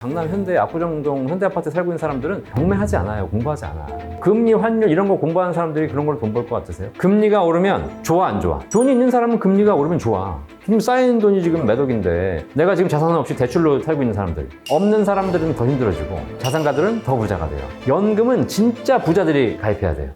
강남 현대 압구정동 현대아파트에 살고 있는 사람들은 경매하지 않아요. 공부하지 않아. 금리, 환율 이런 거 공부하는 사람들이 그런 걸로 돈 벌 것 같으세요? 금리가 오르면 좋아 안 좋아? 돈이 있는 사람은 금리가 오르면 좋아. 지금 쌓인 돈이 지금 몇 억인데 내가 지금 자산 없이 대출로 살고 있는 사람들, 없는 사람들은 더 힘들어지고 자산가들은 더 부자가 돼요. 연금은 진짜 부자들이 가입해야 돼요.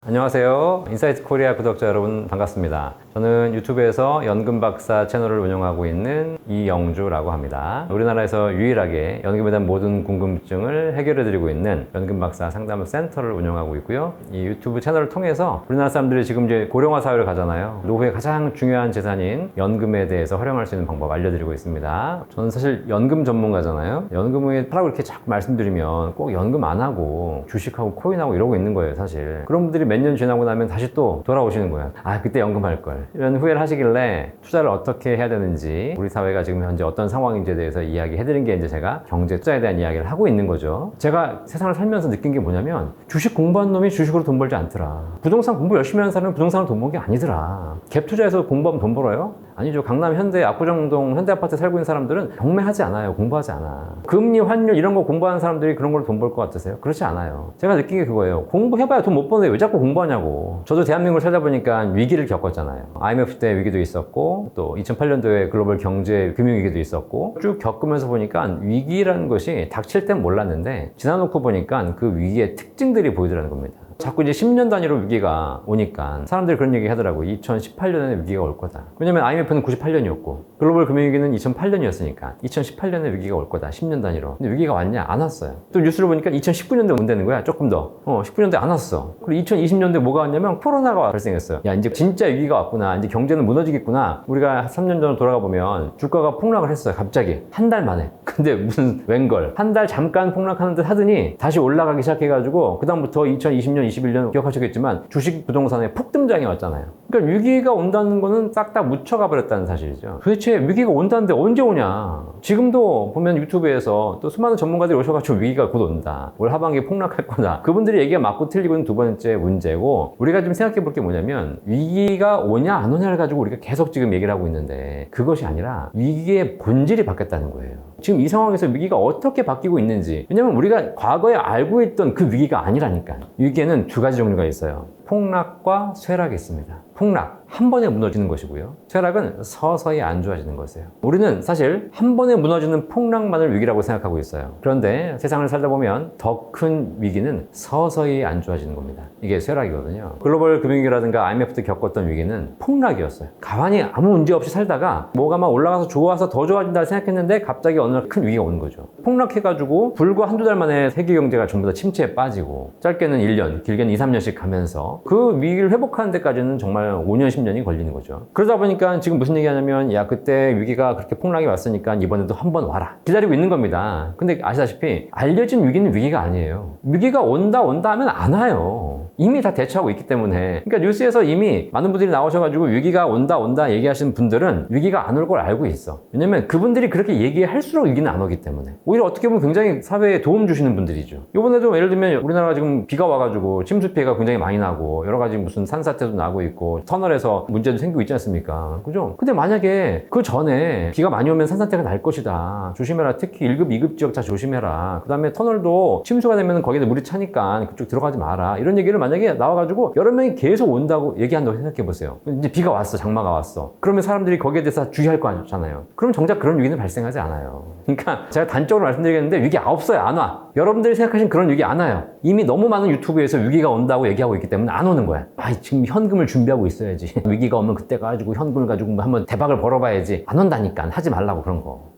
안녕하세요. 인사이트 코리아 구독자 여러분 반갑습니다. 저는 유튜브에서 연금박사 채널을 운영하고 있는 이영주라고 합니다. 우리나라에서 유일하게 연금에 대한 모든 궁금증을 해결해드리고 있는 연금박사 상담센터를 운영하고 있고요. 이 유튜브 채널을 통해서 우리나라 사람들이 지금 이제 고령화 사회를 가잖아요. 노후에 가장 중요한 재산인 연금에 대해서 활용할 수 있는 방법 알려드리고 있습니다. 저는 사실 연금 전문가잖아요. 연금에 하라고 이렇게 자꾸 말씀드리면 꼭 연금 안 하고 주식하고 코인하고 이러고 있는 거예요, 사실. 그런 분들이 몇 년 지나고 나면 다시 또 돌아오시는 거예요. 아, 그때 연금할 걸. 이런 후회를 하시길래 투자를 어떻게 해야 되는지, 우리 사회가 지금 현재 어떤 상황인지에 대해서 이야기해드린 게 이제 제가 경제 투자에 대한 이야기를 하고 있는 거죠. 제가 세상을 살면서 느낀 게 뭐냐면 주식 공부한 놈이 주식으로 돈 벌지 않더라. 부동산 공부 열심히 하는 사람은 부동산으로 돈 버는 게 아니더라. 갭 투자해서 공부하면 돈 벌어요? 아니죠. 강남 현대 압구정동 현대아파트에 살고 있는 사람들은 경매하지 않아요. 공부하지 않아. 금리, 환율 이런 거 공부하는 사람들이 그런 걸로 돈 벌 것 같으세요? 그렇지 않아요. 제가 느낀 게 그거예요. 공부해봐야 돈 못 버는데 왜 자꾸 공부하냐고. 저도 대한민국을 살다 보니까 위기를 겪었잖아요. IMF 때 위기도 있었고 또 2008년도에 글로벌 경제 금융위기도 있었고 쭉 겪으면서 보니까 위기라는 것이 닥칠 땐 몰랐는데 지나놓고 보니까 그 위기의 특징들이 보이더라는 겁니다. 자꾸 이제 10년 단위로 위기가 오니까 사람들이 그런 얘기 하더라고요. 2018년에 위기가 올 거다. 왜냐면 IMF는 98년이었고 글로벌 금융위기는 2008년이었으니까 2018년에 위기가 올 거다. 10년 단위로. 근데 위기가 왔냐? 안 왔어요. 또 뉴스를 보니까 2019년도에 온다는 거야. 조금 더. 19년도에 안 왔어. 그리고 2020년도에 뭐가 왔냐면 코로나가 발생했어요. 야, 이제 진짜 위기가 왔구나. 이제 경제는 무너지겠구나. 우리가 3년 전으로 돌아가 보면 주가가 폭락을 했어요. 갑자기. 한 달 만에. 근데 무슨 웬걸. 한 달 잠깐 폭락하는 듯 하더니 다시 올라가기 시작해가지고 그다음부터 2020년 21년 기억하시겠지만 주식 부동산에 폭등장이 왔잖아요. 그러니까 위기가 온다는 거는 싹 다 묻혀가 버렸다는 사실이죠. 도대체 위기가 온다는데 언제 오냐. 지금도 보면 유튜브에서 또 수많은 전문가들이 오셔가지고 위기가 곧 온다. 올 하반기에 폭락할 거다. 그분들이 얘기가 맞고 틀리고는 두 번째 문제고, 우리가 지금 생각해 볼 게 뭐냐면 위기가 오냐 안 오냐를 가지고 우리가 계속 지금 얘기를 하고 있는데 그것이 아니라 위기의 본질이 바뀌었다는 거예요. 지금 이 상황에서 위기가 어떻게 바뀌고 있는지. 왜냐면 우리가 과거에 알고 있던 그 위기가 아니라니까요. 위기에는 두 가지 종류가 있어요. 폭락과 쇠락이 있습니다. 폭락, 한 번에 무너지는 것이고요. 쇠락은 서서히 안 좋아지는 것이에요. 우리는 사실 한 번에 무너지는 폭락만을 위기라고 생각하고 있어요. 그런데 세상을 살다 보면 더 큰 위기는 서서히 안 좋아지는 겁니다. 이게 쇠락이거든요. 글로벌 금융위기라든가 IMF 때 겪었던 위기는 폭락이었어요. 가만히 아무 문제 없이 살다가 뭐가 막 올라가서 좋아서 더 좋아진다 생각했는데 갑자기 어느 날 큰 위기가 오는 거죠. 폭락해가지고 불과 한두 달 만에 세계 경제가 전부 다 침체에 빠지고 짧게는 1년, 길게는 2, 3년씩 가면서 그 위기를 회복하는 데까지는 정말 5년, 10년이 걸리는 거죠. 그러다 보니까 지금 무슨 얘기 하냐면, 야, 그때 위기가 그렇게 폭락이 왔으니까 이번에도 한번 와라. 기다리고 있는 겁니다. 근데 아시다시피 알려진 위기는 위기가 아니에요. 위기가 온다 하면 안 와요. 이미 다 대처하고 있기 때문에. 그러니까 뉴스에서 이미 많은 분들이 나오셔가지고 위기가 온다 얘기하시는 분들은 위기가 안 올 걸 알고 있어. 왜냐면 그분들이 그렇게 얘기할수록 위기는 안 오기 때문에. 오히려 어떻게 보면 굉장히 사회에 도움 주시는 분들이죠. 이번에도 예를 들면 우리나라가 지금 비가 와가지고 침수 피해가 굉장히 많이 나고 여러 가지 무슨 산사태도 나고 있고 터널에서 문제도 생기고 있지 않습니까? 그죠? 근데 만약에 그 전에 비가 많이 오면 산사태가 날 것이다. 조심해라. 특히 1급, 2급 지역 다 조심해라. 그 다음에 터널도 침수가 되면 거기에 물이 차니까 그쪽 들어가지 마라. 이런 얘기를 만약에 나와가지고 여러 명이 계속 온다고 얘기한다고 생각해보세요. 이제 비가 왔어. 장마가 왔어. 그러면 사람들이 거기에 대해서 주의할 거 아니잖아요. 그럼 정작 그런 위기는 발생하지 않아요. 그러니까 제가 단적으로 말씀드리겠는데 위기 없어요. 안 와. 여러분들이 생각하신 그런 위기 안 와요. 이미 너무 많은 유튜브에서 위기가 온다고 얘기하고 있기 때문에 안 오는 거야. 아, 지금 현금을 준비하고 있어야지. 위기가 오면 그때 가지고 현금을 가지고 한번 대박을 벌어봐야지. 안 온다니까. 하지 말라고 그런 거.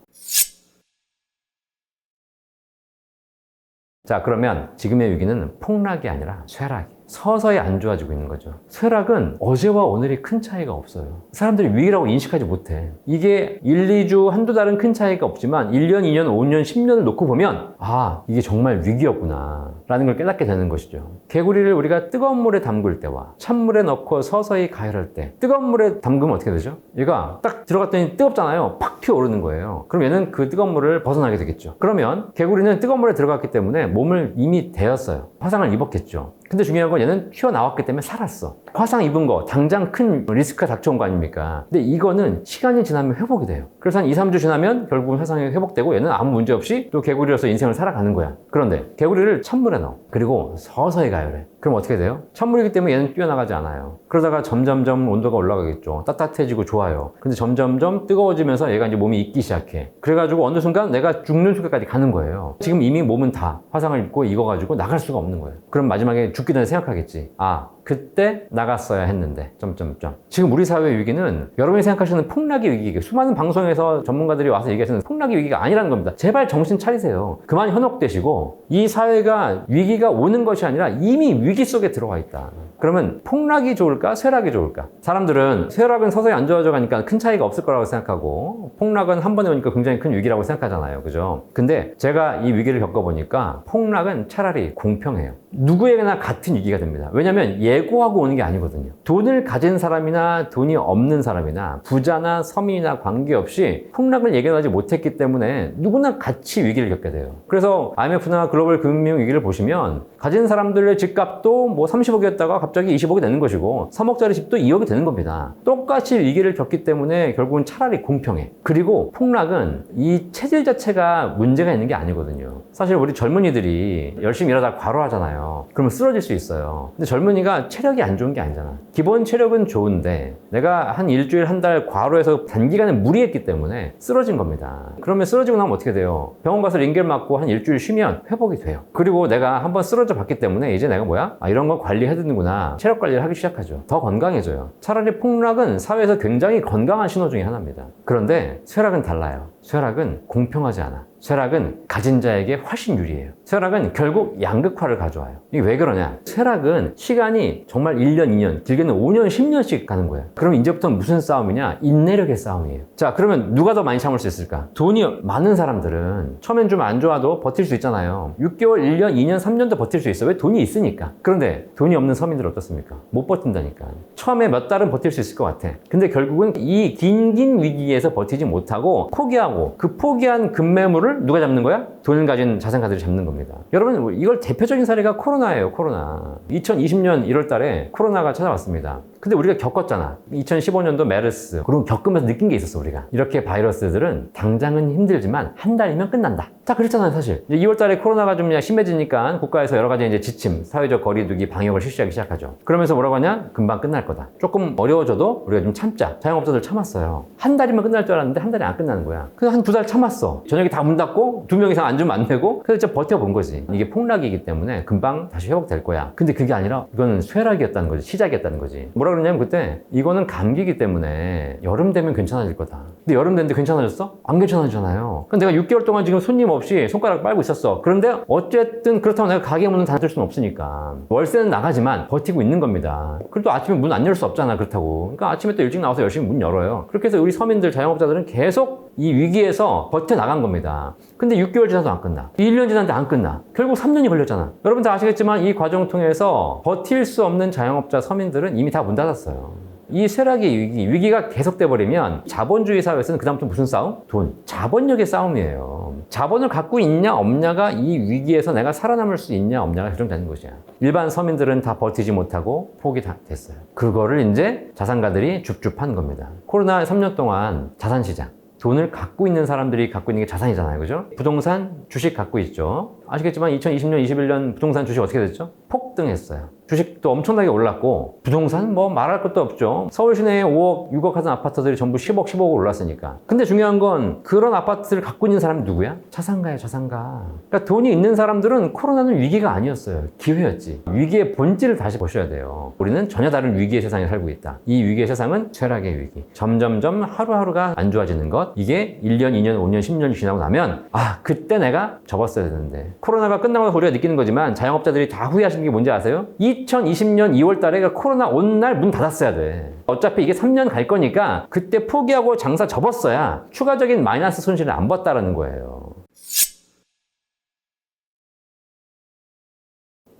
자, 그러면 지금의 위기는 폭락이 아니라 쇠락이. 서서히 안 좋아지고 있는 거죠. 쇠락은 어제와 오늘이 큰 차이가 없어요. 사람들이 위기라고 인식하지 못해. 이게 1, 2주, 한두 달은 큰 차이가 없지만 1년, 2년, 5년, 10년을 놓고 보면 아, 이게 정말 위기였구나. 라는 걸 깨닫게 되는 것이죠. 개구리를 우리가 뜨거운 물에 담글 때와 찬물에 넣고 서서히 가열할 때, 뜨거운 물에 담그면 어떻게 되죠? 얘가 딱 들어갔더니 뜨겁잖아요. 팍 튀어오르는 거예요. 그럼 얘는 그 뜨거운 물을 벗어나게 되겠죠. 그러면 개구리는 뜨거운 물에 들어갔기 때문에 몸을 이미 데였어요. 화상을 입었겠죠. 근데 중요한 건 얘는 튀어나왔기 때문에 살았어. 화상 입은 거 당장 큰 리스크가 닥쳐온 거 아닙니까? 근데 이거는 시간이 지나면 회복이 돼요. 그래서 한 2, 3주 지나면 결국은 화상이 회복되고 얘는 아무 문제 없이 또 개구리로서 인생을 살아가는 거야. 그런데 개구리를 찬물에 넣어. 그리고 서서히 가열해. 그럼 어떻게 돼요? 찬물이기 때문에 얘는 뛰어나가지 않아요. 그러다가 점점점 온도가 올라가겠죠. 따뜻해지고 좋아요. 근데 점점점 뜨거워지면서 얘가 이제 몸이 익기 시작해. 그래가지고 어느 순간 내가 죽는 순간까지 가는 거예요. 지금 이미 몸은 다 화상을 입고 익어가지고 나갈 수가 없는 거예요. 그럼 마지막에 죽기 전에 생각하겠지. 아, 그때 나갔어야 했는데 점점점. 지금 우리 사회의 위기는 여러분이 생각하시는 폭락의 위기, 수많은 방송에서 전문가들이 와서 얘기하시는 폭락의 위기가 아니라는 겁니다. 제발 정신 차리세요. 그만 현혹되시고 이 사회가 위기가 오는 것이 아니라 이미 위기 속에 들어와 있다. 그러면 폭락이 좋을까? 쇠락이 좋을까? 사람들은 쇠락은 서서히 안 좋아져 가니까 큰 차이가 없을 거라고 생각하고 폭락은 한 번에 오니까 굉장히 큰 위기라고 생각하잖아요. 그죠? 근데 제가 이 위기를 겪어보니까 폭락은 차라리 공평해요. 누구에게나 같은 위기가 됩니다. 왜냐면 예고하고 오는 게 아니거든요. 돈을 가진 사람이나 돈이 없는 사람이나 부자나 서민이나 관계없이 폭락을 예견하지 못했기 때문에 누구나 같이 위기를 겪게 돼요. 그래서 IMF나 글로벌 금융 위기를 보시면 가진 사람들의 집값도 뭐 30억이었다가 갑자기 20억이 되는 것이고 3억짜리 집도 2억이 되는 겁니다. 똑같이 위기를 겪기 때문에 결국은 차라리 공평해. 그리고 폭락은 이 체질 자체가 문제가 있는 게 아니거든요. 사실 우리 젊은이들이 열심히 일하다 과로하잖아요. 그러면 쓰러질 수 있어요. 근데 젊은이가 체력이 안 좋은 게 아니잖아. 기본 체력은 좋은데 내가 한 일주일, 한 달 과로해서 단기간에 무리했기 때문에 쓰러진 겁니다. 그러면 쓰러지고 나면 어떻게 돼요? 병원 가서 링겔 맞고 한 일주일 쉬면 회복이 돼요. 그리고 내가 한번 쓰러져 봤기 때문에 이제 내가 뭐야? 아, 이런 거 관리해야 되는구나. 체력 관리를 하기 시작하죠. 더 건강해져요. 차라리 폭락은 사회에서 굉장히 건강한 신호 중에 하나입니다. 그런데 쇠락은 달라요. 쇠락은 공평하지 않아. 쇠락은 가진 자에게 훨씬 유리해요. 쇠락은 결국 양극화를 가져와요. 이게 왜 그러냐? 쇠락은 시간이 정말 1년, 2년, 길게는 5년, 10년씩 가는 거예요. 그럼 이제부터는 무슨 싸움이냐? 인내력의 싸움이에요. 자, 그러면 누가 더 많이 참을 수 있을까? 돈이 많은 사람들은 처음엔 좀 안 좋아도 버틸 수 있잖아요. 6개월, 1년, 2년, 3년도 버틸 수 있어. 왜? 돈이 있으니까. 그런데 돈이 없는 서민들은 어떻습니까? 못 버틴다니까. 처음에 몇 달은 버틸 수 있을 것 같아. 근데 결국은 이 긴 위기에서 버티지 못하고 포기하고 그 포기한 급매물을 누가 잡는 거야? 돈을 가진 자산가들이 잡는 겁니다. 여러분, 이걸 대표적인 사례가 코로나예요. 코로나. 2020년 1월 달에 코로나가 찾아왔습니다. 근데 우리가 겪었잖아. 2015년도 메르스. 그리고 겪으면서 느낀 게 있었어, 우리가. 이렇게 바이러스들은 당장은 힘들지만 한 달이면 끝난다. 다 그랬잖아요, 사실. 이제 2월 달에 코로나가 좀 심해지니까 국가에서 여러 가지 이제 지침, 사회적 거리두기, 방역을 실시하기 시작하죠. 그러면서 뭐라고 하냐? 금방 끝날 거다. 조금 어려워져도 우리가 좀 참자. 자영업자들 참았어요. 한 달이면 끝날 줄 알았는데 한 달이 안 끝나는 거야. 그래서 한 2달 참았어. 저녁에 다 문 닫고 2명 이상 앉으면 안 되고 그래서 진짜 버텨본 거지. 이게 폭락이기 때문에 금방 다시 회복될 거야. 근데 그게 아니라 이거는 쇠락이었다는 거지. 시작이었다는 거지. 뭐라 그러냐면 그때 이거는 감기이기 때문에 여름 되면 괜찮아질 거다. 근데 여름 됐는데 괜찮아졌어? 안 괜찮아지잖아요. 그럼 내가 6개월 동안 지금 손님 없이 손가락 빨고 있었어. 그런데 어쨌든 그렇다고 내가 가게 문은 닫을 수는 없으니까 월세는 나가지만 버티고 있는 겁니다. 그래도 아침에 문 안 열 수 없잖아. 그렇다고. 그러니까 아침에 또 일찍 나와서 열심히 문 열어요. 그렇게 해서 우리 서민들, 자영업자들은 계속 이 위기에서 버텨나간 겁니다. 근데 6개월 지나도 안 끝나. 1년 지났는데 안 끝나. 결국 3년이 걸렸잖아. 여러분 다 아시겠지만 이 과정을 통해서 버틸 수 없는 자영업자, 서민들은 이미 다 문 닫았어요. 이 쇠락의 위기가 계속돼 버리면 자본주의 사회에서는 그다음부터 무슨 싸움? 돈. 자본력의 싸움이에요. 자본을 갖고 있냐 없냐가 이 위기에서 내가 살아남을 수 있냐 없냐가 결정되는 것이야. 일반 서민들은 다 버티지 못하고 포기 다 됐어요. 그거를 이제 자산가들이 줍줍한 겁니다. 코로나 3년 동안 자산시장. 돈을 갖고 있는 사람들이 갖고 있는 게 자산이잖아요. 그죠? 부동산, 주식 갖고 있죠. 아시겠지만 2020년, 21년 부동산 주식 어떻게 됐죠? 폭등했어요. 주식도 엄청나게 올랐고 부동산 뭐 말할 것도 없죠. 서울 시내에 5억, 6억 하던 아파트들이 전부 10억, 15억 올랐으니까. 근데 중요한 건 그런 아파트를 갖고 있는 사람이 누구야? 자산가예요, 자산가. 그러니까 돈이 있는 사람들은 코로나는 위기가 아니었어요. 기회였지. 위기의 본질을 다시 보셔야 돼요. 우리는 전혀 다른 위기의 세상에 살고 있다. 이 위기의 세상은 쇠락의 위기. 점점점 하루하루가 안 좋아지는 것. 이게 1년, 2년, 5년, 10년이 지나고 나면 아, 그때 내가 접었어야 되는데. 코로나가 끝나고 나서 우리가 느끼는 거지만 자영업자들이 다 후회하시는 게 뭔지 아세요? 2020년 2월 달에 코로나 온 날 문 닫았어야 돼. 어차피 이게 3년 갈 거니까 그때 포기하고 장사 접었어야 추가적인 마이너스 손실을 안 봤다라는 거예요.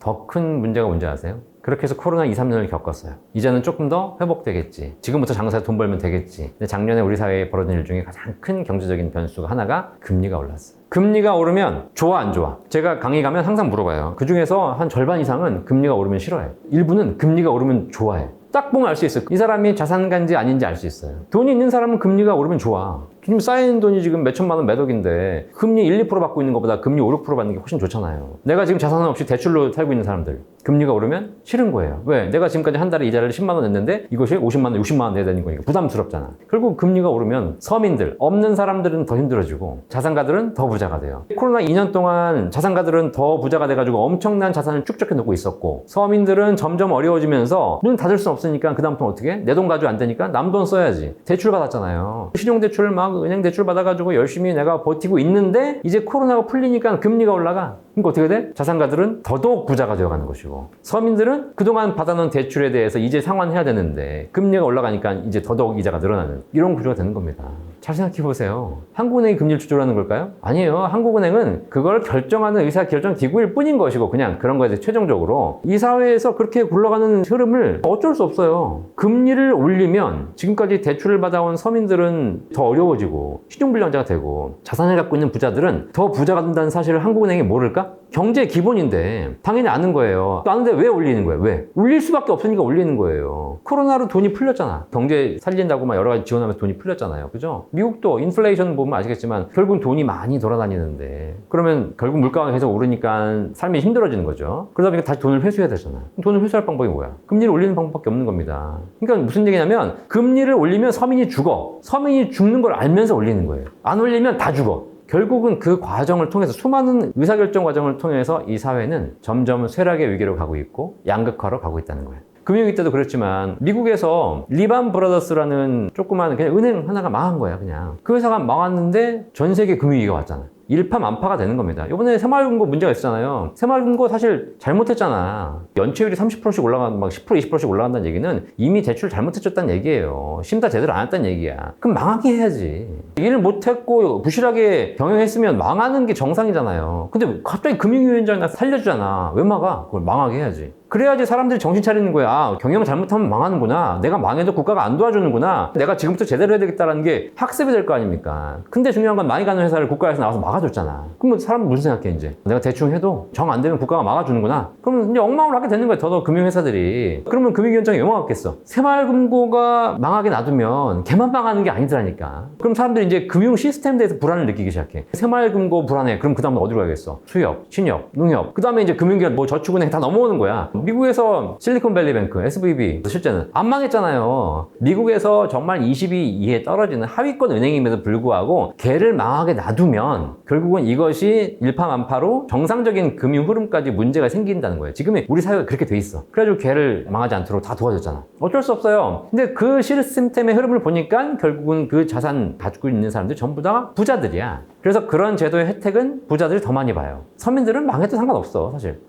더 큰 문제가 뭔지 아세요? 그렇게 해서 코로나 2, 3년을 겪었어요. 이제는 조금 더 회복되겠지. 지금부터 장사에 돈 벌면 되겠지. 근데 작년에 우리 사회에 벌어진 일 중에 가장 큰 경제적인 변수가 하나가 금리가 올랐어요. 금리가 오르면 좋아 안 좋아? 제가 강의 가면 항상 물어봐요. 그 중에서 한 절반 이상은 금리가 오르면 싫어해. 일부는 금리가 오르면 좋아해. 딱 보면 알 수 있어요. 이 사람이 자산가인지 아닌지 알 수 있어요. 돈이 있는 사람은 금리가 오르면 좋아. 지금 쌓인 돈이 지금 몇 천만 원, 몇 억인데 금리 1, 2% 받고 있는 것보다 금리 5, 6% 받는 게 훨씬 좋잖아요. 내가 지금 자산 없이 대출로 살고 있는 사람들 금리가 오르면 싫은 거예요. 왜? 내가 지금까지 한 달에 이자를 10만 원 냈는데 이것이 50만 원, 60만 원 내야 되는 거니까 부담스럽잖아. 결국 금리가 오르면 서민들, 없는 사람들은 더 힘들어지고 자산가들은 더 부자가 돼요. 코로나 2년 동안 자산가들은 더 부자가 돼가지고 엄청난 자산을 축적해 놓고 있었고 서민들은 점점 어려워지면서 문 닫을 수 없으니까 그 다음부터 어떻게 해? 내 돈 가지고 안 되니까 남 돈 써야지. 대출 받았잖아요. 신용대출 막 은행 대출 받아가지고 열심히 내가 버티고 있는데 이제 코로나가 풀리니까 금리가 올라가. 그러니까 어떻게 돼? 자산가들은 더더욱 부자가 되어가는 것이고 서민들은 그동안 받아놓은 대출에 대해서 이제 상환해야 되는데 금리가 올라가니까 이제 더더욱 이자가 늘어나는 이런 구조가 되는 겁니다. 잘 생각해 보세요. 한국은행이 금리를 조절하는 걸까요? 아니에요. 한국은행은 그걸 결정하는 의사결정 기구일 뿐인 것이고 그냥 그런 거에 대해 최종적으로 이 사회에서 그렇게 굴러가는 흐름을 어쩔 수 없어요. 금리를 올리면 지금까지 대출을 받아온 서민들은 더 어려워지고 신용불량자가 되고 자산을 갖고 있는 부자들은 더 부자가 된다는 사실을 한국은행이 모를까? 경제의 기본인데 당연히 아는 거예요. 또 아는데 왜 올리는 거예요? 왜? 올릴 수밖에 없으니까 올리는 거예요. 코로나로 돈이 풀렸잖아. 경제 살린다고 막 여러 가지 지원하면서 돈이 풀렸잖아요. 그죠? 미국도 인플레이션 보면 아시겠지만 결국은 돈이 많이 돌아다니는데 그러면 결국 물가가 계속 오르니까 삶이 힘들어지는 거죠. 그러다 보니까 다시 돈을 회수해야 되잖아. 돈을 회수할 방법이 뭐야? 금리를 올리는 방법밖에 없는 겁니다. 그러니까 무슨 얘기냐면 금리를 올리면 서민이 죽어. 서민이 죽는 걸 알면서 올리는 거예요. 안 올리면 다 죽어. 결국은 그 과정을 통해서 수많은 의사결정 과정을 통해서 이 사회는 점점 쇠락의 위기로 가고 있고 양극화로 가고 있다는 거예요. 금융위기 때도 그랬지만 미국에서 리만 브라더스라는 조그마한 그냥 은행 하나가 망한 거야. 그냥 그 회사가 망했는데 전 세계 금융위기가 왔잖아. 일파만파가 되는 겁니다. 이번에 새마을금고 문제가 있었잖아요. 새마을금고 사실 잘못했잖아. 연체율이 30%씩 올라간, 막 10%, 20%씩 올라간다는 얘기는 이미 대출 잘못해줬다는 얘기예요. 심사 제대로 안 했다는 얘기야. 그럼 망하게 해야지. 일을 못했고 부실하게 경영했으면 망하는 게 정상이잖아요. 근데 갑자기 금융위원장이 나서 살려주잖아. 왜 막아? 그걸 망하게 해야지. 그래야지 사람들이 정신 차리는 거야. 아, 경영 잘못하면 망하는구나. 내가 망해도 국가가 안 도와주는구나. 내가 지금부터 제대로 해야 되겠다는 게 학습이 될 거 아닙니까? 근데 중요한 건 많이 가는 회사를 국가에서 나와서 막아줬잖아. 그럼 사람은 무슨 생각해 이제? 내가 대충 해도 정 안 되면 국가가 막아주는구나. 그러면 이제 엉망으로 하게 되는 거야. 더더 금융회사들이. 그러면 금융위원장이 왜 막았겠어? 새마을금고가 망하게 놔두면 걔만 망하는 게 아니더라니까. 그럼 사람들이 이제 금융 시스템에 대해서 불안을 느끼기 시작해. 새마을금고 불안해. 그럼 그 다음에 어디로 가겠어? 수협, 신협, 농협. 그 다음에 이제 금융기관, 뭐 저축은행 다 넘어오는 거야. 미국에서 실리콘밸리뱅크, SVB 실제는 안 망했잖아요. 미국에서 정말 20위 이하에 떨어지는 하위권 은행임에도 불구하고 걔를 망하게 놔두면 결국은 이것이 일파만파로 정상적인 금융 흐름까지 문제가 생긴다는 거예요. 지금의 우리 사회가 그렇게 돼 있어. 그래가지고 걔를 망하지 않도록 다 도와줬잖아. 어쩔 수 없어요. 근데 그 시스템의 흐름을 보니까 결국은 그 자산 가지고 있는 사람들이 전부 다 부자들이야. 그래서 그런 제도의 혜택은 부자들이 더 많이 봐요. 서민들은 망해도 상관없어, 사실.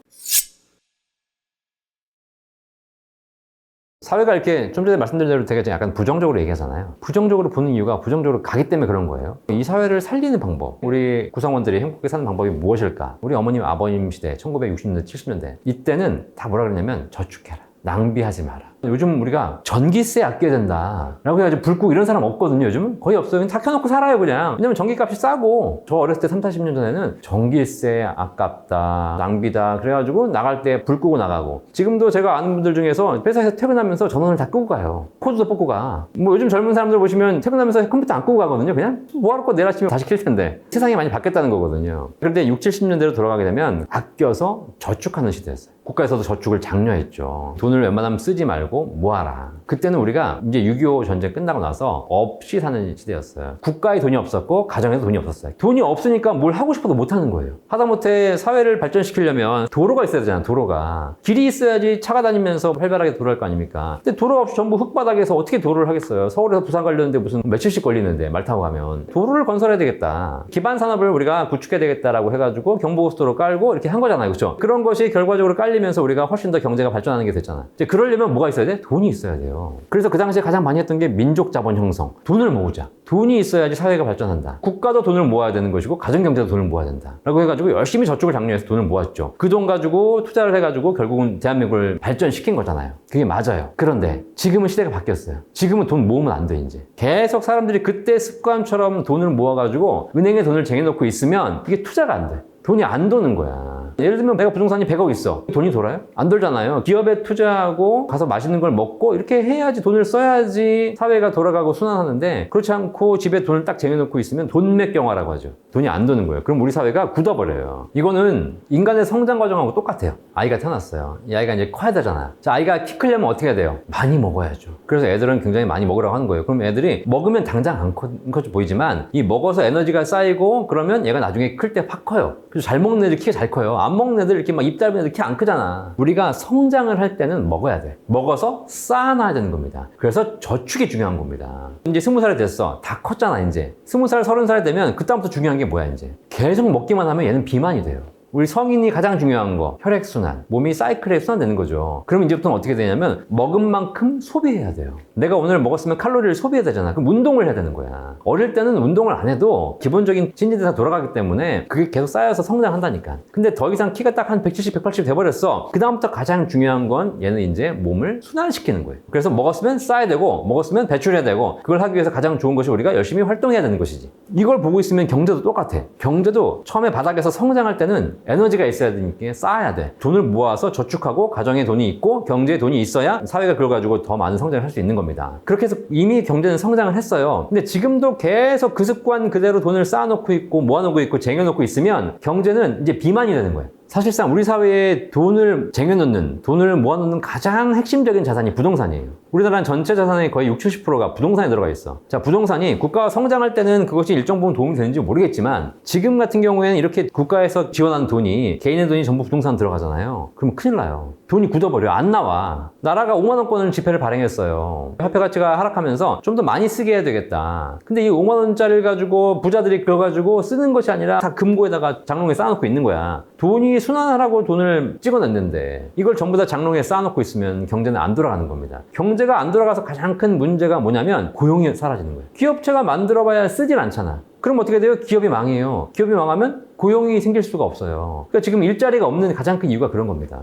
사회가 이렇게 좀 전에 말씀드린 대로 되게 약간 부정적으로 얘기하잖아요. 부정적으로 보는 이유가 부정적으로 가기 때문에 그런 거예요. 이 사회를 살리는 방법, 우리 구성원들이 행복하게 사는 방법이 무엇일까? 우리 어머님, 아버님 시대, 1960년대, 70년대 이때는 다 뭐라 그러냐면 저축해라. 낭비하지 마라. 요즘 우리가 전기세 아껴야 된다 라고 해가지고 불 끄고 이런 사람 없거든요. 요즘은 거의 없어요. 그냥 다 켜놓고 살아요 그냥. 왜냐면 전기값이 싸고 저 어렸을 때 3, 40년 전에는 전기세 아깝다 낭비다 그래가지고 나갈 때 불 끄고 나가고 지금도 제가 아는 분들 중에서 회사에서 퇴근하면서 전원을 다 끄고 가요. 코드도 뽑고 가. 뭐 요즘 젊은 사람들 보시면 퇴근하면서 컴퓨터 안 끄고 가거든요. 그냥 뭐할 거 내일 아침에 다시 킬 텐데 세상이 많이 바뀌었다는 거거든요. 그런데 60, 70년대로 돌아가게 되면 아껴서 저축하는 시대였어요. 국가에서도 저축을 장려했죠. 돈을 웬만하면 쓰지 말고 모아라. 그때는 우리가 이제 6.25 전쟁 끝나고 나서 없이 사는 시대였어요. 국가에 돈이 없었고 가정에도 돈이 없었어요. 돈이 없으니까 뭘 하고 싶어도 못 하는 거예요. 하다못해 사회를 발전시키려면 도로가 있어야 되잖아요. 도로가. 길이 있어야지 차가 다니면서 활발하게 도로할 거 아닙니까? 근데 도로가 없이 전부 흙바닥에서 어떻게 도로를 하겠어요? 서울에서 부산 가려는데 무슨 며칠씩 걸리는데 말 타고 가면. 도로를 건설해야 되겠다. 기반 산업을 우리가 구축해야 되겠다라고 해가지고 경부고속도로 깔고 이렇게 한 거잖아요. 그렇죠? 그런 것이 결과적으로 깔리면서 우리가 훨씬 더 경제가 발전하는 게 됐잖아요. 이제 그러려면 뭐가 있어야 있어야 돼? 돈이 있어야 돼요. 그래서 그 당시에 가장 많이 했던 게 민족 자본 형성. 돈을 모으자. 돈이 있어야지 사회가 발전한다. 국가도 돈을 모아야 되는 것이고 가정경제도 돈을 모아야 된다. 라고 해가지고 열심히 저축을 장려해서 돈을 모았죠. 그 돈 가지고 투자를 해가지고 결국은 대한민국을 발전시킨 거잖아요. 그게 맞아요. 그런데 지금은 시대가 바뀌었어요. 지금은 돈 모으면 안 돼, 이제. 계속 사람들이 그때 습관처럼 돈을 모아가지고 은행에 돈을 쟁여놓고 있으면 이게 투자가 안 돼. 돈이 안 도는 거야. 예를 들면 내가 부동산이 100억 있어. 돈이 돌아요? 안 돌잖아요. 기업에 투자하고 가서 맛있는 걸 먹고 이렇게 해야지, 돈을 써야지 사회가 돌아가고 순환하는데, 그렇지 않고 집에 돈을 딱 쟁여놓고 있으면 돈맥경화라고 하죠. 돈이 안 도는 거예요. 그럼 우리 사회가 굳어버려요. 이거는 인간의 성장 과정하고 똑같아요. 아이가 태어났어요. 이 아이가 이제 커야 되잖아. 자, 아이가 키 크려면 어떻게 해야 돼요? 많이 먹어야죠. 그래서 애들은 굉장히 많이 먹으라고 하는 거예요. 그럼 애들이 먹으면 당장 안 커 보이지만 이 먹어서 에너지가 쌓이고 그러면 얘가 나중에 클 때 확 커요. 그래서 잘 먹는 애들 키가 잘 커요. 안 먹는 애들 이렇게 막 입 짧은 애들 키 안 크잖아. 우리가 성장을 할 때는 먹어야 돼. 먹어서 쌓아놔야 되는 겁니다. 그래서 저축이 중요한 겁니다. 이제 20살이 됐어. 다 컸잖아, 이제. 20살, 30살 되면 그다음부터 중요한 게 뭐야, 이제. 계속 먹기만 하면 얘는 비만이 돼요. 우리 성인이 가장 중요한 거, 혈액순환, 몸이 사이클에 순환되는 거죠. 그럼 이제부터는 어떻게 되냐면 먹은 만큼 소비해야 돼요. 내가 오늘 먹었으면 칼로리를 소비해야 되잖아. 그럼 운동을 해야 되는 거야. 어릴 때는 운동을 안 해도 기본적인 신진대사가 돌아가기 때문에 그게 계속 쌓여서 성장한다니까. 근데 더 이상 키가 딱 한 170, 180 돼버렸어. 그 다음부터 가장 중요한 건 얘는 이제 몸을 순환시키는 거예요. 그래서 먹었으면 쌓아야 되고, 먹었으면 배출해야 되고, 그걸 하기 위해서 가장 좋은 것이 우리가 열심히 활동해야 되는 것이지. 이걸 보고 있으면 경제도 똑같아. 경제도 처음에 바닥에서 성장할 때는 에너지가 있어야 되니까 쌓아야 돼. 돈을 모아서 저축하고 가정에 돈이 있고 경제에 돈이 있어야 사회가 그걸 가지고 더 많은 성장을 할 수 있는 겁니다. 그렇게 해서 이미 경제는 성장을 했어요. 근데 지금도 계속 그 습관 그대로 돈을 쌓아놓고 있고 모아놓고 있고 쟁여놓고 있으면 경제는 이제 비만이 되는 거예요. 사실상 우리 사회에 돈을 쟁여놓는, 돈을 모아놓는 가장 핵심적인 자산이 부동산이에요. 우리나라는 전체 자산의 거의 60, 70%가 부동산에 들어가 있어. 자, 부동산이 국가가 성장할 때는 그것이 일정 부분 도움이 되는지 모르겠지만 지금 같은 경우에는 이렇게 국가에서 지원한 돈이, 개인의 돈이 전부 부동산 들어가잖아요. 그럼 큰일 나요. 돈이 굳어버려. 안 나와. 나라가 5만 원권을 지폐를 발행했어요. 화폐 가치가 하락하면서 좀 더 많이 쓰게 해야 되겠다. 근데 이 5만 원짜리를 가지고 부자들이 그거 가지고 쓰는 것이 아니라 다 금고에다가 장롱에 쌓아놓고 있는 거야. 돈이 순환하라고 돈을 찍어냈는데 이걸 전부 다 장롱에 쌓아놓고 있으면 경제는 안 돌아가는 겁니다. 경제가 안 돌아가서 가장 큰 문제가 뭐냐면 고용이 사라지는 거예요. 기업체가 만들어봐야 쓰질 않잖아. 그럼 어떻게 돼요? 기업이 망해요. 기업이 망하면 고용이 생길 수가 없어요. 그러니까 지금 일자리가 없는 가장 큰 이유가 그런 겁니다.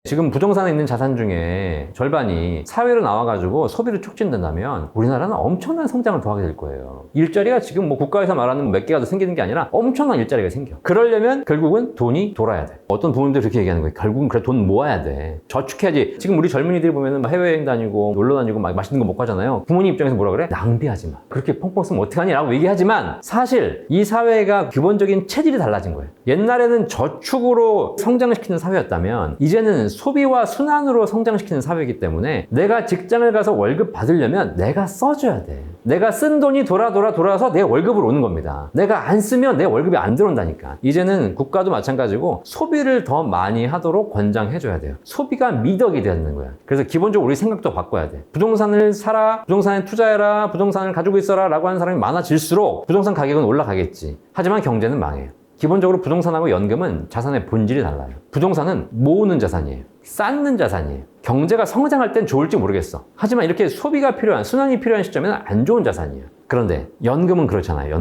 지금 부동산에 있는 자산 중에 절반이 사회로 나와가지고 소비를 촉진된다면 우리나라는 엄청난 성장을 더하게 될 거예요. 일자리가 지금 뭐 국가에서 말하는 몇 개가 더 생기는 게 아니라 엄청난 일자리가 생겨. 그러려면 결국은 돈이 돌아야 돼. 어떤 부모님들이 그렇게 얘기하는 거예요. 결국은 그래 돈 모아야 돼. 저축해야지. 지금 우리 젊은이들이 보면은 해외여행 다니고 놀러 다니고 막 맛있는 거 먹고 하잖아요. 부모님 입장에서 뭐라 그래? 낭비하지 마. 그렇게 펑펑 쓰면 어떡하니? 라고 얘기하지만 사실 이 사회가 기본적인 체질이 달라진 거예요. 옛날에는 저축으로 성장시키는 사회였다면 이제는 소비와 순환으로 성장시키는 사회이기 때문에 내가 직장을 가서 월급 받으려면 내가 써줘야 돼. 내가 쓴 돈이 돌아서 내 월급으로 오는 겁니다. 내가 안 쓰면 내 월급이 안 들어온다니까. 이제는 국가도 마찬가지고 소비를 더 많이 하도록 권장해줘야 돼요. 소비가 미덕이 되는 거야. 그래서 기본적으로 우리 생각도 바꿔야 돼. 부동산을 사라, 부동산에 투자해라, 부동산을 가지고 있어라 라고 하는 사람이 많아질수록 부동산 가격은 올라가겠지. 하지만 경제는 망해요. 기본적으로 부동산하고 연금은 자산의 본질이 달라요. 부동산은 모으는 자산이에요. 쌓는 자산이에요. 경제가 성장할 땐 좋을지 모르겠어. 하지만 이렇게 소비가 필요한, 순환이 필요한 시점에는 안 좋은 자산이에요. 그런데 연금은 그렇잖아요.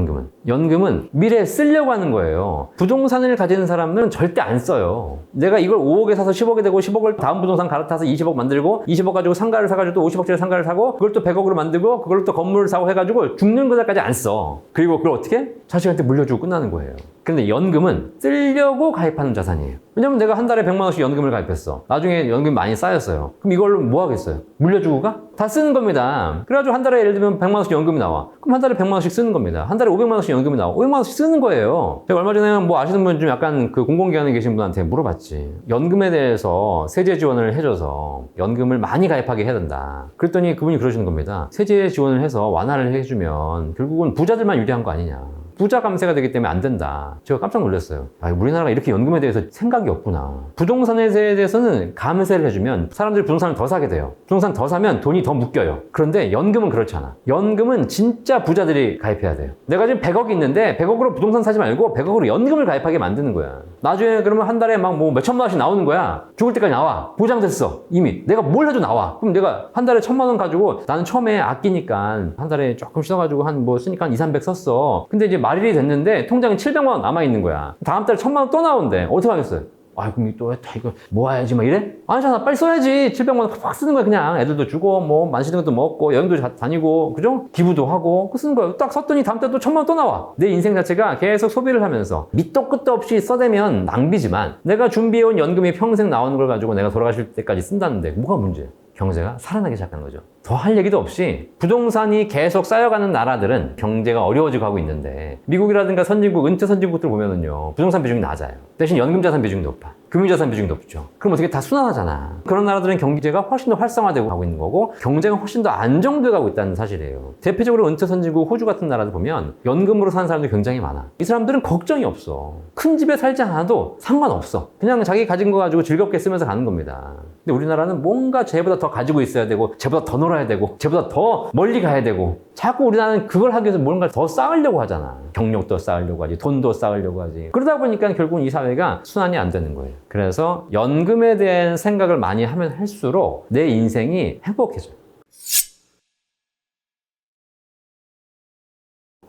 연금은 미래에 쓰려고 하는 거예요. 부동산을 가지는 사람은 절대 안 써요. 내가 이걸 5억에 사서 10억이 되고 10억을 다음 부동산 갈아타서 20억 만들고 20억 가지고 상가를 사가지고 또 50억짜리 상가를 사고 그걸 또 100억으로 만들고 그걸 또 건물을 사고 해가지고 죽는 그날까지 안 써. 그리고 그걸 어떻게? 자식한테 물려주고 끝나는 거예요. 근데 연금은 쓰려고 가입하는 자산이에요. 왜냐면 내가 한 달에 100만 원씩 연금을 가입했어. 나중에 연금이 많이 쌓였어요. 그럼 이걸로 뭐 하겠어요? 물려주고 가? 다 쓰는 겁니다. 그래가지고 한 달에 예를 들면 100만 원씩 연금이 나와. 그럼 한 달에 100만 원씩 쓰는 겁니다. 한 달에 500만 원씩 연금이 나와. 500만 원씩 쓰는 거예요. 제가 얼마 전에 뭐 아시는 분 좀 약간 그 공공기관에 계신 분한테 물어봤지. 연금에 대해서 세제 지원을 해줘서 연금을 많이 가입하게 해야 된다. 그랬더니 그분이 그러시는 겁니다. 세제 지원을 해서 완화를 해주면 결국은 부자들만 유리한 거 아니냐. 부자 감세가 되기 때문에 안 된다. 제가 깜짝 놀랐어요. 아, 우리나라가 이렇게 연금에 대해서 생각이 없구나. 부동산에 대해서는 감세를 해주면 사람들이 부동산을 더 사게 돼요. 부동산 더 사면 돈이 더 묶여요. 그런데 연금은 그렇지 않아. 연금은 진짜 부자들이 가입해야 돼요. 내가 지금 100억이 있는데 100억으로 부동산 사지 말고 100억으로 연금을 가입하게 만드는 거야. 나중에 그러면 한 달에 막 뭐 몇천만 원씩 나오는 거야. 죽을 때까지 나와. 보장됐어. 이미. 내가 뭘 해도 나와. 그럼 내가 한 달에 1,000만 원 가지고 나는 처음에 아끼니까 한 달에 조금 써가지고 한 뭐 쓰니까 한 2, 300 썼어. 근데 이제 말일이 됐는데 통장에 700만 원 남아있는 거야. 다음 달에 1,000만 원 또 나온대. 어떻게 하겠어요? 아, 그럼 또 이거 모아야지 막 이래? 아니잖아. 빨리 써야지. 700만 원 확 쓰는 거야. 그냥 애들도 주고 뭐 맛있는 것도 먹고 여행도 다니고 그죠? 기부도 하고 그 쓰는 거야. 딱 썼더니 다음 달에 또 1,000만 원 또 나와. 내 인생 자체가 계속 소비를 하면서 밑도 끝도 없이 써대면 낭비지만 내가 준비해온 연금이 평생 나오는 걸 가지고 내가 돌아가실 때까지 쓴다는데 뭐가 문제야? 경제가 살아나기 시작하는 거죠. 더 할 얘기도 없이 부동산이 계속 쌓여가는 나라들은 경제가 어려워지고 하고 있는데 미국이라든가 선진국, 은퇴 선진국들 보면은요 부동산 비중이 낮아요. 대신 연금자산 비중이 높아. 금융자산 비중이 높죠. 그럼 어떻게 다 순환하잖아. 그런 나라들은 경제가 훨씬 더 활성화되고 가고 있는 거고 경제가 훨씬 더 안정돼 가고 있다는 사실이에요. 대표적으로 은퇴 선진국 호주 같은 나라들 보면 연금으로 사는 사람들이 굉장히 많아. 이 사람들은 걱정이 없어. 큰 집에 살지 않아도 상관없어. 그냥 자기 가진 거 가지고 즐겁게 쓰면서 가는 겁니다. 근데 우리나라는 뭔가 쟤보다 더 가지고 있어야 되고 쟤보다 더 놀아야 되고 쟤보다 더 멀리 가야 되고 자꾸 우리나라는 그걸 하기 위해서 뭔가 더 쌓으려고 하잖아. 경력도 쌓으려고 하지, 돈도 쌓으려고 하지. 그러다 보니까 결국은 이 사회가 순환이 안 되는 거예요. 그래서 연금에 대한 생각을 많이 하면 할수록 내 인생이 행복해져요.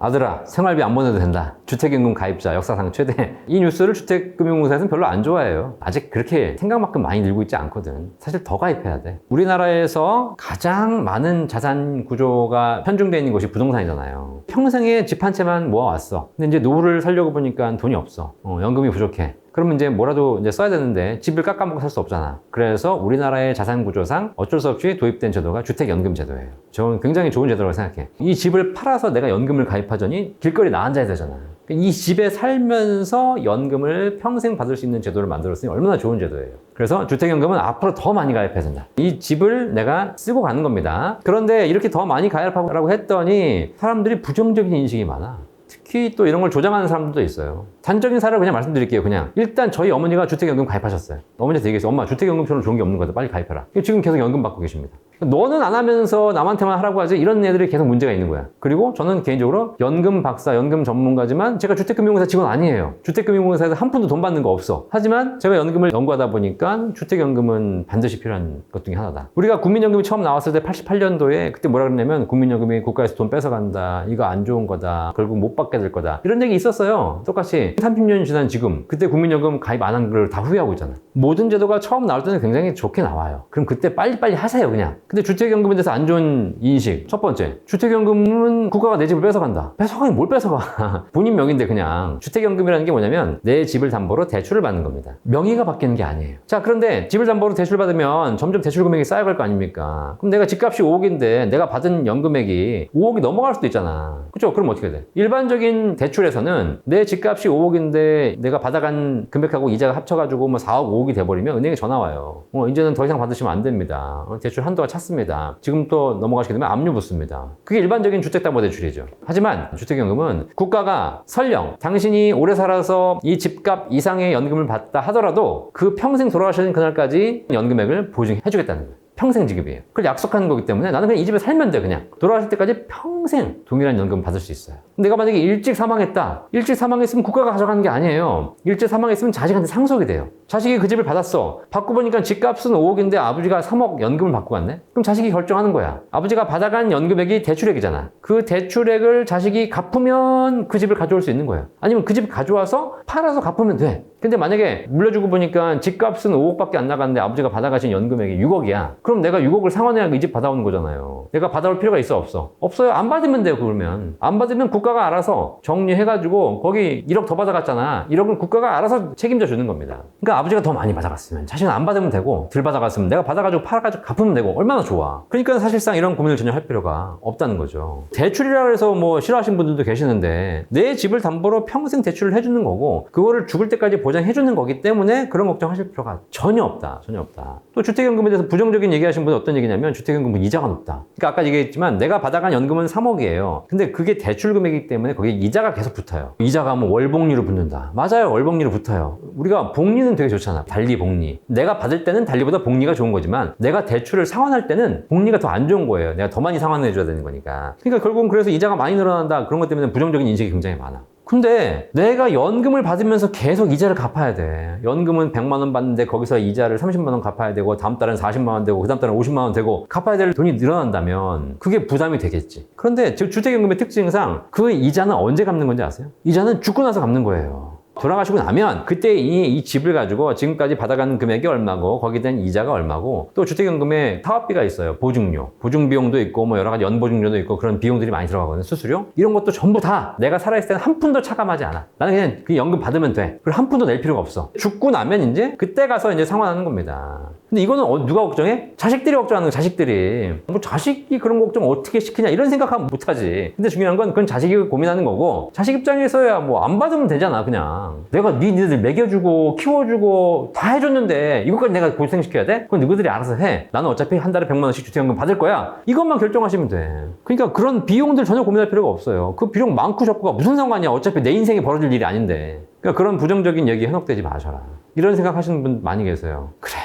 아들아, 생활비 안 보내도 된다. 주택연금 가입자 역사상 최대. 이 뉴스를 주택금융공사에서는 별로 안 좋아해요. 아직 그렇게 생각만큼 많이 늘고 있지 않거든. 사실 더 가입해야 돼. 우리나라에서 가장 많은 자산 구조가 편중되어 있는 곳이 부동산이잖아요. 평생에 집 한 채만 모아왔어. 근데 이제 노후를 살려고 보니까 돈이 없어. 연금이 부족해. 그러면 이제 뭐라도 이제 써야 되는데 집을 깎아먹고 살 수 없잖아. 그래서 우리나라의 자산 구조상 어쩔 수 없이 도입된 제도가 주택연금 제도예요. 저는 굉장히 좋은 제도라고 생각해. 이 집을 팔아서 내가 연금을 가입하자니 길거리 나앉아야 되잖아. 이 집에 살면서 연금을 평생 받을 수 있는 제도를 만들었으니 얼마나 좋은 제도예요. 그래서 주택연금은 앞으로 더 많이 가입해야 된다. 이 집을 내가 쓰고 가는 겁니다. 그런데 이렇게 더 많이 가입하라고 했더니 사람들이 부정적인 인식이 많아. 특히 또 이런 걸 조장하는 사람들도 있어요. 단적인 사례를 그냥 말씀드릴게요. 그냥 일단 저희 어머니가 주택연금 가입하셨어요. 어머니한테 얘기했어요. 엄마, 주택연금처럼 좋은 게 없는 거다. 빨리 가입해라. 지금 계속 연금 받고 계십니다. 너는 안 하면서 남한테만 하라고 하지, 이런 애들이 계속 문제가 있는 거야. 그리고 저는 개인적으로 연금 박사, 연금 전문가지만 제가 주택금융공사 직원 아니에요. 주택금융공사에서 한 푼도 돈 받는 거 없어. 하지만 제가 연금을 연구하다 보니까 주택연금은 반드시 필요한 것 중에 하나다. 우리가 국민연금이 처음 나왔을 때 88년도에 그때 뭐라 그랬냐면 국민연금이 국가에서 돈 뺏어간다. 이거 안 좋은 거다. 결국 못 받게 될 거다. 이런 얘기 있었어요. 똑같이 30년이 지난 지금 그때 국민연금 가입 안 한 걸 다 후회하고 있잖아. 모든 제도가 처음 나올 때는 굉장히 좋게 나와요. 그럼 그때 빨리빨리 하세요, 그냥. 근데 주택연금에 대해서 안 좋은 인식. 첫 번째, 주택연금은 국가가 내 집을 뺏어간다. 뺏어가긴 뭘 뺏어가. 본인 명의인데 그냥. 주택연금이라는 게 뭐냐면 내 집을 담보로 대출을 받는 겁니다. 명의가 바뀌는 게 아니에요. 자, 그런데 집을 담보로 대출 받으면 점점 대출 금액이 쌓여갈 거 아닙니까? 그럼 내가 집값이 5억인데 내가 받은 연금액이 5억이 넘어갈 수도 있잖아. 그렇죠? 그럼 어떻게 돼? 일반적인 대출에서는 내 집값이 5억인데 내가 받아간 금액하고 이자가 합쳐가지고 뭐 4억, 5억이 돼버리면 은행에 전화 와요. 이제는 더 이상 받으시면 안 됩니다. 대출 한도가 찼습니다. 지금 또 넘어가시게 되면 압류 붙습니다. 그게 일반적인 주택담보대출이죠. 하지만 주택연금은 국가가 설령 당신이 오래 살아서 이 집값 이상의 연금을 받다 하더라도 그 평생 돌아가시는 그날까지 연금액을 보증해주겠다는 거예요. 평생 지급이에요. 그걸 약속하는 거기 때문에 나는 그냥 이 집에 살면 돼, 그냥. 돌아가실 때까지 평생 동일한 연금 받을 수 있어요. 내가 만약에 일찍 사망했다. 일찍 사망했으면 국가가 가져가는 게 아니에요. 일찍 사망했으면 자식한테 상속이 돼요. 자식이 그 집을 받았어. 받고 보니까 집값은 5억인데 아버지가 3억 연금을 받고 갔네? 그럼 자식이 결정하는 거야. 아버지가 받아간 연금액이 대출액이잖아. 그 대출액을 자식이 갚으면 그 집을 가져올 수 있는 거예요. 아니면 그 집 가져와서 팔아서 갚으면 돼. 근데 만약에 물려주고 보니까 집값은 5억밖에 안 나갔는데 아버지가 받아가신 연금액이 6억이야. 그럼 내가 6억을 상환해야 이 집 받아오는 거잖아요. 내가 받아올 필요가 있어, 없어? 없어요. 안 받으면 돼요, 그러면. 안 받으면 국가가 알아서 정리해가지고 거기 1억 더 받아갔잖아. 1억은 국가가 알아서 책임져 주는 겁니다. 그러니까 아버지가 더 많이 받아갔으면 자식은 안 받으면 되고, 덜 받아갔으면 내가 받아가지고 팔아가지고 갚으면 되고, 얼마나 좋아. 그러니까 사실상 이런 고민을 전혀 할 필요가 없다는 거죠. 대출이라 해서 뭐 싫어하시는 분들도 계시는데 내 집을 담보로 평생 대출을 해주는 거고, 그거를 죽을 때까지 보장해주는 거기 때문에 그런 걱정하실 필요가 전혀 없다. 전혀 없다. 또 주택연금에 대해서 부정적인 얘기하신 분은 어떤 얘기냐면 주택연금은 이자가 높다. 그러니까 아까 얘기했지만 내가 받아간 연금은 3억이에요. 근데 그게 대출금액이기 때문에 거기에 이자가 계속 붙어요. 이자가 뭐 월복리로 붙는다. 맞아요. 월복리로 붙어요. 우리가 복리는 되게 좋잖아. 달리 복리. 내가 받을 때는 달리보다 복리가 좋은 거지만 내가 대출을 상환할 때는 복리가 더 안 좋은 거예요. 내가 더 많이 상환해 줘야 되는 거니까. 그러니까 결국은 그래서 이자가 많이 늘어난다. 그런 것 때문에 부정적인 인식이 굉장히 많아. 근데 내가 연금을 받으면서 계속 이자를 갚아야 돼. 연금은 100만 원 받는데 거기서 이자를 30만 원 갚아야 되고 다음 달은 40만 원 되고 그 다음 달은 50만 원 되고 갚아야 될 돈이 늘어난다면 그게 부담이 되겠지. 그런데 주택연금의 특징상 그 이자는 언제 갚는 건지 아세요? 이자는 죽고 나서 갚는 거예요. 돌아가시고 나면 그때 이 집을 가지고 지금까지 받아가는 금액이 얼마고 거기에 대한 이자가 얼마고 또 주택연금에 사업비가 있어요. 보증료, 보증비용도 있고 뭐 여러 가지 연보증료도 있고 그런 비용들이 많이 들어가거든요. 수수료 이런 것도 전부 다 내가 살아있을 때는 한 푼도 차감하지 않아. 나는 그냥 그 연금 받으면 돼. 그리고 한 푼도 낼 필요가 없어. 죽고 나면 이제 그때 가서 이제 상환하는 겁니다. 근데 이거는 누가 걱정해? 자식들이 걱정하는 거. 자식들이 뭐 자식이 그런 걱정 어떻게 시키냐 이런 생각하면 못하지. 근데 중요한 건 그건 자식이 고민하는 거고 자식 입장에서야 뭐 안 받으면 되잖아. 그냥 내가 니네들 먹여주고 키워주고 다 해줬는데 이것까지 내가 고생시켜야 돼? 그건 너희들이 알아서 해. 나는 어차피 한 달에 100만 원씩 주택연금 받을 거야. 이것만 결정하시면 돼. 그러니까 그런 비용들 전혀 고민할 필요가 없어요. 그 비용 많고 적고가 무슨 상관이야. 어차피 내 인생에 벌어질 일이 아닌데. 그러니까 그런 부정적인 얘기 현혹되지 마셔라. 이런 생각 하시는 분 많이 계세요. 그래.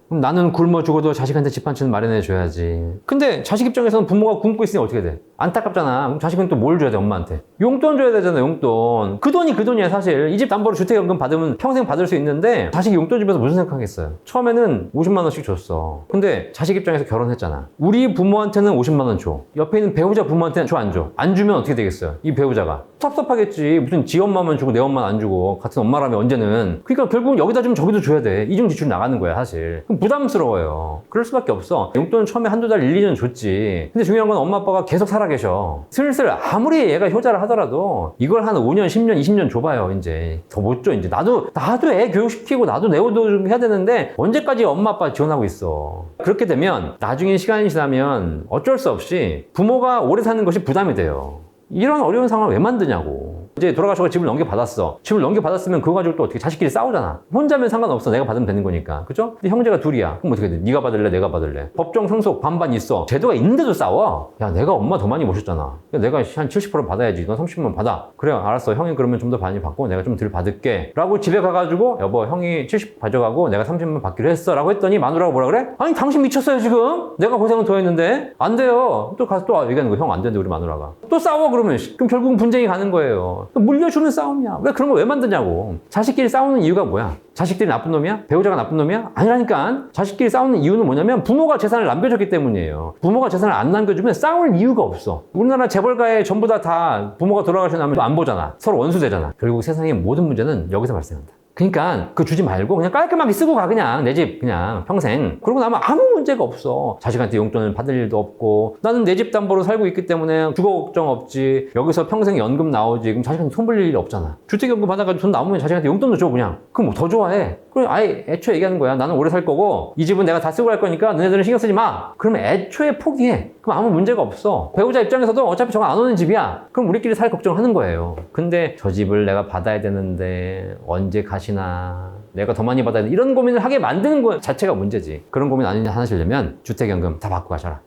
그럼 나는 굶어 죽어도 자식한테 집 한 채는 마련해 줘야지. 근데 자식 입장에서는 부모가 굶고 있으니 어떻게 돼? 안타깝잖아. 그럼 자식은 또 뭘 줘야 돼, 엄마한테? 용돈 줘야 되잖아, 용돈. 그 돈이 그 돈이야, 사실. 이 집 담보로 주택연금 받으면 평생 받을 수 있는데 자식이 용돈 주면서 무슨 생각하겠어요? 처음에는 50만 원씩 줬어. 근데 자식 입장에서 결혼했잖아. 우리 부모한테는 50만 원 줘. 옆에 있는 배우자 부모한테는 줘, 안 줘? 안 주면 어떻게 되겠어요? 이 배우자가. 섭섭하겠지. 무슨 지 엄마만 주고 내 엄마는 안 주고 같은 엄마라면 언제는. 그러니까 결국은 여기다 주면 저기도 줘야 돼. 이중 지출 나가는 거야, 사실. 그럼 부담스러워요. 그럴 수밖에 없어. 용돈은 처음에 한두 달, 1, 2년 줬지. 근데 중요한 건 엄마 아빠가 계속 살아계셔. 슬슬 아무리 얘가 효자를 하더라도 이걸 한 5년, 10년, 20년 줘봐요, 이제. 더 못 줘, 이제. 나도 애 교육시키고 나도 내 옷도 좀 해야 되는데 언제까지 엄마 아빠 지원하고 있어. 그렇게 되면 나중에 시간이 지나면 어쩔 수 없이 부모가 오래 사는 것이 부담이 돼요. 이런 어려운 상황을 왜 만드냐고. 이제 돌아가셔서 집을 넘겨받았어. 집을 넘겨받았으면 그거 가지고 또 어떻게 자식끼리 싸우잖아. 혼자면 상관없어. 내가 받으면 되는 거니까. 그죠? 근데 형제가 둘이야. 그럼 어떻게 돼? 네가 받을래? 내가 받을래? 법정 상속 반반 있어. 제도가 있는데도 싸워. 야, 내가 엄마 더 많이 모셨잖아. 야, 내가 한 70% 받아야지. 너 30만 받아. 그래, 알았어. 형이 그러면 좀 더 많이 받고 내가 좀 덜 받을게. 라고 집에 가가지고 여보, 형이 70 가져가고 내가 30만 받기로 했어. 라고 했더니 마누라가 뭐라 그래? 아니, 당신 미쳤어요, 지금? 내가 고생은 더 했는데? 안 돼요. 또 가서 또 얘기하는 거. 형 안 되는데, 우리 마누라가. 또 싸워, 그러면. 그럼 결국은 분쟁이 가는 거예요. 물려주는 싸움이야. 왜 그런 거 왜 만드냐고. 자식끼리 싸우는 이유가 뭐야? 자식들이 나쁜 놈이야? 배우자가 나쁜 놈이야? 아니라니까. 자식끼리 싸우는 이유는 뭐냐면 부모가 재산을 남겨줬기 때문이에요. 부모가 재산을 안 남겨주면 싸울 이유가 없어. 우리나라 재벌가에 전부 다 부모가 돌아가시고 나면 안 보잖아. 서로 원수되잖아. 결국 세상의 모든 문제는 여기서 발생한다. 그러니까 그 주지 말고 그냥 깔끔하게 쓰고 가. 그냥 내 집 그냥 평생. 그러고 나면 아무 문제가 없어. 자식한테 용돈을 받을 일도 없고 나는 내 집 담보로 살고 있기 때문에 주거 걱정 없지. 여기서 평생 연금 나오지. 그럼 자식한테 손 벌릴 일 없잖아. 주택연금 받아가지고 돈 나오면 자식한테 용돈도 줘 그냥. 그럼 뭐 더 좋아해. 그럼 아예 애초에 얘기하는 거야. 나는 오래 살 거고 이 집은 내가 다 쓰고 갈 거니까 너네들은 신경 쓰지 마. 그러면 애초에 포기해. 그럼 아무 문제가 없어. 배우자 입장에서도 어차피 저거 안 오는 집이야. 그럼 우리끼리 살 걱정하는 거예요. 근데 저 집을 내가 받아야 되는데 언제 가시나. 내가 더 많이 받아야 돼. 이런 고민을 하게 만드는 거 자체가 문제지. 그런 고민 안 하시려면 주택연금 다 받고 가셔라.